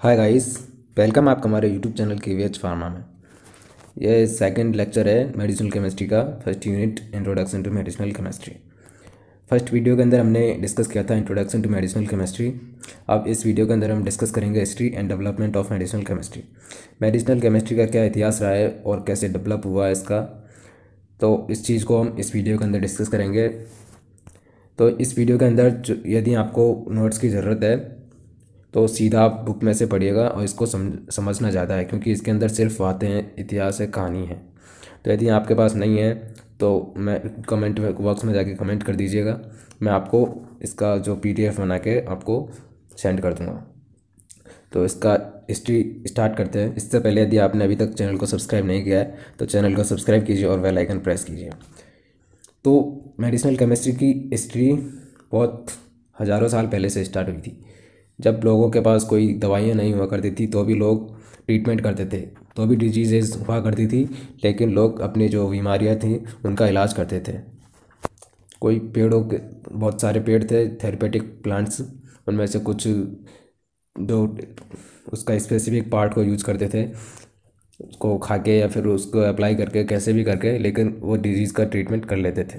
Hi guys. Welcome आपका हमारे YouTube channel KVH pharma में। यह सेकंड लेक्चर है मेडिसिनल केमिस्ट्री का, first unit introduction to medicinal chemistry. First video के अंदर हमने डिस्कस किया था इंट्रोडक्शन टू मेडिसिनल केमिस्ट्री। अब इस वीडियो के अंदर हम डिस्कस करेंगे history and development of medicinal chemistry. Medicinal chemistry का क्या इतिहास रहा है और कैसे डेवलप हुआ है इसका, तो इस चीज़ को हम इस वीडियो के अंदर डिस्कस करेंगे। तो इस वीडियो के अंदर यदि आपको नोट्स की ज़रूरत है तो सीधा आप बुक में से पढ़िएगा और इसको समझना ज़्यादा है, क्योंकि इसके अंदर सिर्फ बातें, इतिहास है, कहानी है। तो यदि आपके पास नहीं है तो मैं कमेंट बॉक्स में जाके कमेंट कर दीजिएगा, मैं आपको इसका जो PDF बना के आपको सेंड कर दूँगा। तो इसका हिस्ट्री स्टार्ट करते हैं। इससे पहले यदि आपने अभी तक चैनल को सब्सक्राइब नहीं किया है तो चैनल को सब्सक्राइब कीजिए और बेल आइकन प्रेस कीजिए। तो मेडिसिनल केमिस्ट्री की हिस्ट्री बहुत हज़ारों साल पहले से स्टार्ट हुई थी। जब लोगों के पास कोई दवाइयाँ नहीं हुआ करती थी तो भी लोग ट्रीटमेंट करते थे, तो भी डिजीज़ेज हुआ करती थी, लेकिन लोग अपनी जो बीमारियाँ थी उनका इलाज करते थे। कोई पेड़ों के बहुत सारे पेड़ थे, थेरेपेटिक प्लांट्स, उनमें से कुछ जो उसका स्पेसिफिक पार्ट को यूज करते थे, उसको खा के या फिर उसको अप्लाई करके कैसे भी करके, लेकिन वो डिजीज़ का ट्रीटमेंट कर लेते थे।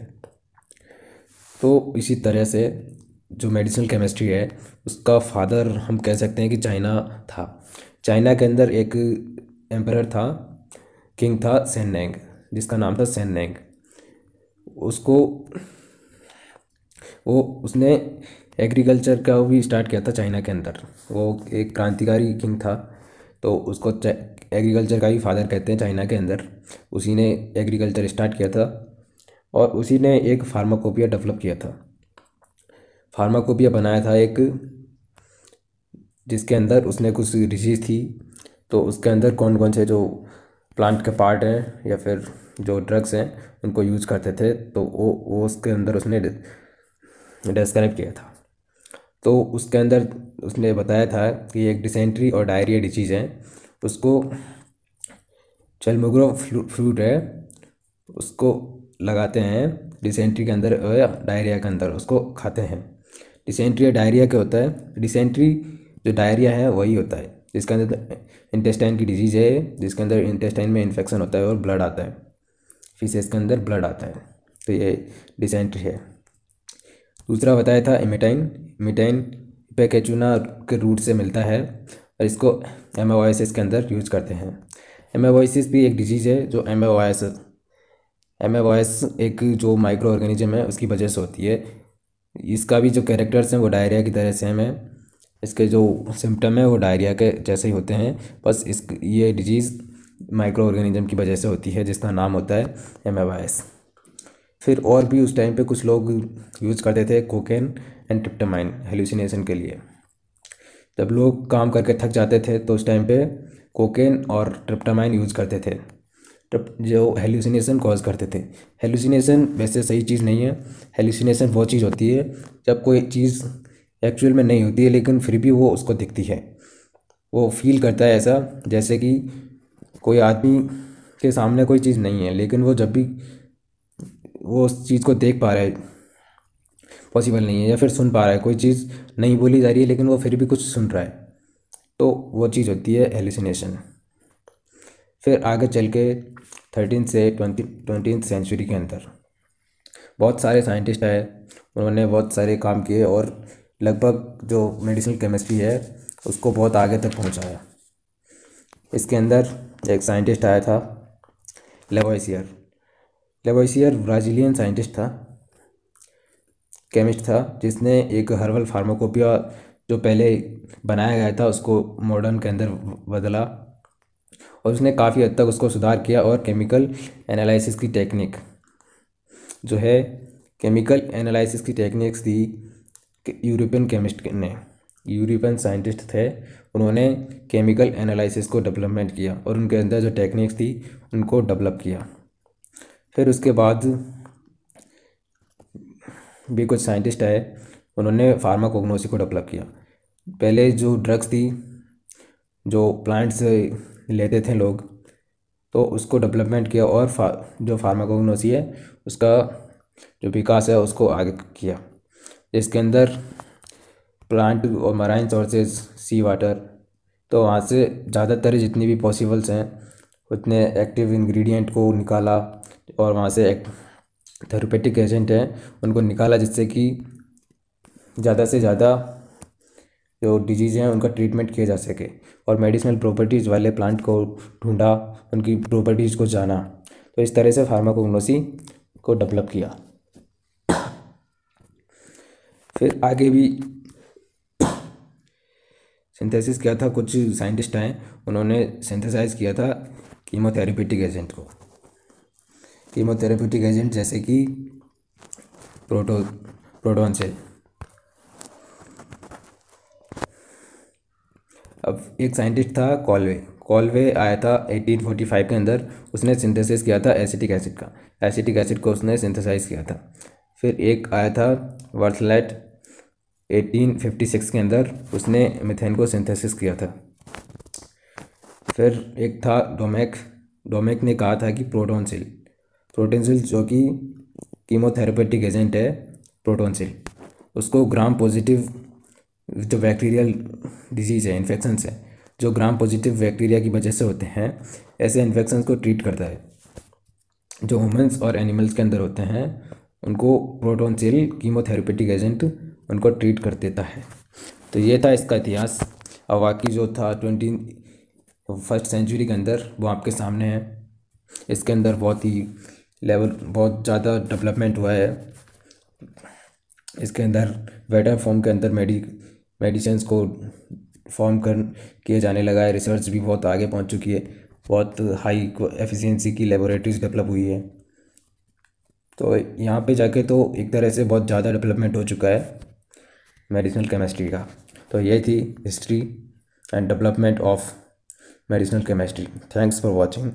तो इसी तरह से जो मेडिसिनल केमिस्ट्री है उसका फादर हम कह सकते हैं कि चाइना था। चाइना के अंदर एक एम्परर था, किंग था सेन, जिसका नाम था सेन। उसको वो उसने एग्रीकल्चर का भी स्टार्ट किया था चाइना के अंदर। वो एक क्रांतिकारी किंग था, तो उसको एग्रीकल्चर का ही फादर कहते हैं चाइना के अंदर। उसी ने एग्रीकल्चर स्टार्ट किया था और उसी ने एक फार्माकोपिया डेवलप किया था। फार्माकोपिया बनाया था एक, जिसके अंदर उसने कुछ डिजीज़ थी, तो उसके अंदर कौन कौन से जो प्लांट के पार्ट हैं या फिर जो ड्रग्स हैं उनको यूज करते थे, तो वो उसके अंदर उसने डिस्क्राइब किया था। तो उसके अंदर उसने बताया था कि एक डिसेंट्री और डायरिया डिजीज़ है, उसको चेलमोग्रो फ्रूट है, उसको लगाते हैं डिसेंट्री के अंदर या डायरिया के अंदर, उसको खाते हैं। डिसेंट्री या डायरिया क्या होता है? डिसेंट्री जो डायरिया है वही होता है जिसके अंदर इंटेस्टाइन की डिजीज़ है, जिसके अंदर इंटेस्टाइन में इन्फेक्शन होता है और ब्लड आता है, फीसेस के अंदर ब्लड आता है, तो ये डिसेंट्री है। दूसरा बताया था इमिटाइन। इमिटाइन पेकेचुना के रूट से मिलता है और इसको एमेवाइसिस के अंदर यूज करते हैं। एमेवाइसिस भी एक डिजीज़ है, जो एमेवाइस एक जो माइक्रो ऑर्गेनिज्म है उसकी वजह से होती है। इसका भी जो कैरेक्टर्स हैं वो डायरिया की तरह सेम है, इसके जो सिम्टम है वो डायरिया के जैसे ही होते हैं, बस ये डिजीज़ माइक्रो ऑर्गेनिज्म की वजह से होती है, जिसका नाम होता है एमेवाइस। फिर और भी उस टाइम पे कुछ लोग यूज़ करते थे कोकेन एंड ट्रिप्टामाइन हेलुसिनेशन के लिए। जब लोग काम करके थक जाते थे तो उस टाइम पे कोकेन और ट्रिप्टामाइन यूज़ करते थे, जो हेलुसिनेशन कॉज करते थे। हेलुसिनेशन वैसे सही चीज़ नहीं है। हेलुसिनेशन वो चीज़ होती है जब कोई चीज़ एक्चुअल में नहीं होती है लेकिन फिर भी वो उसको दिखती है, वो फील करता है ऐसा जैसे कि कोई आदमी के सामने कोई चीज़ नहीं है, लेकिन वो जब भी वो उस चीज़ को देख पा रहा है, पॉसिबल नहीं है, या फिर सुन पा रहा है, कोई चीज़ नहीं बोली जा रही है लेकिन वो फिर भी कुछ सुन रहा है, तो वो चीज़ होती है हेलुसिनेशन। फिर आगे चल के 13 से 20th सेंचुरी के अंदर बहुत सारे साइंटिस्ट आए, उन्होंने बहुत सारे काम किए और लगभग जो मेडिसिनल केमिस्ट्री है उसको बहुत आगे तक पहुंचाया। इसके अंदर एक साइंटिस्ट आया था लेवोइसियर। लेवोइसियर ब्राज़ीलियन साइंटिस्ट था, केमिस्ट था, जिसने एक हर्बल फार्माकोपिया जो पहले बनाया गया था उसको मॉडर्न के अंदर बदला और उसने काफ़ी हद तक उसको सुधार किया। और केमिकल एनालिसिस की टेक्निक जो है, केमिकल एनालिसिस की टेक्निक्स थी, यूरोपियन केमिस्ट ने, यूरोपियन साइंटिस्ट थे, उन्होंने केमिकल एनालिसिस को डेवलपमेंट किया और उनके अंदर जो टेक्निक्स थी उनको डेवलप किया। फिर उसके बाद भी कुछ साइंटिस्ट आए, उन्होंने फार्माकोग्नोसी को डेवलप किया। पहले जो ड्रग्स थी जो प्लांट्स लेते थे लोग, तो उसको डेवलपमेंट किया और जो फार्माकोग्नोसी है उसका जो विकास है उसको आगे किया, जिसके अंदर प्लांट और मराइन सोर्सेज, सी वाटर, तो वहाँ से ज़्यादातर जितनी भी पॉसिबल्स हैं उतने एक्टिव इंग्रेडिएंट को निकाला और वहाँ से थेरेपेटिक एजेंट हैं उनको निकाला, जिससे कि ज़्यादा से ज़्यादा जो डिजीज़ हैं उनका ट्रीटमेंट किया जा सके। और मेडिसिनल प्रॉपर्टीज़ वाले प्लांट को ढूंढा, उनकी प्रॉपर्टीज़ को जाना। तो इस तरह से फार्माकोग्नोसी को डेवलप किया। फिर आगे भी सिंथेसिस किया था, कुछ साइंटिस्ट आए, उन्होंने सिंथेसाइज किया था कीमोथेरेपेटिक एजेंट को। कीमोथेरेपेटिक एजेंट जैसे कि प्रोटॉन सेल। अब एक साइंटिस्ट था कॉलवे आया था 1845 के अंदर, उसने सिंथेसिस किया था एसिटिक एसिड का। एसिटिक एसिड को उसने सिंथेसाइज किया था। फिर एक आया था वर्थलेट 1856 के अंदर, उसने मीथेन को सिंथेसिस किया था। फिर एक था डोमेक ने कहा था कि प्रोटॉन सेल जो कि कीमोथेरेपेटिक एजेंट है, प्रोटॉन सेल, उसको ग्राम पॉजिटिव जो बैक्टीरियल डिजीज़ है, इन्फेक्शंस है, जो ग्राम पॉजिटिव बैक्टीरिया की वजह से होते हैं, ऐसे इन्फेक्शंस को ट्रीट करता है। जो ह्यूमंस और एनिमल्स के अंदर होते हैं उनको प्रोटॉन सेल कीमोथेरेपेटिक एजेंट उनको ट्रीट कर देता है। तो ये था इसका इतिहास। और बाकी जो था 21st सेंचुरी के अंदर वो आपके सामने है। इसके अंदर बहुत ज़्यादा डेवलपमेंट हुआ है। इसके अंदर बेटर फॉर्म के अंदर मेडिसिन्स को फॉर्म किए जाने लगा है। रिसर्च भी बहुत आगे पहुंच चुकी है, बहुत हाई एफिशिएंसी की लेबोरेटरीज डेवलप हुई है। तो यहाँ पे जाके तो एक तरह से बहुत ज़्यादा डेवलपमेंट हो चुका है मेडिसिनल केमिस्ट्री का। तो ये थी history and development of medicinal chemistry. Thanks for watching.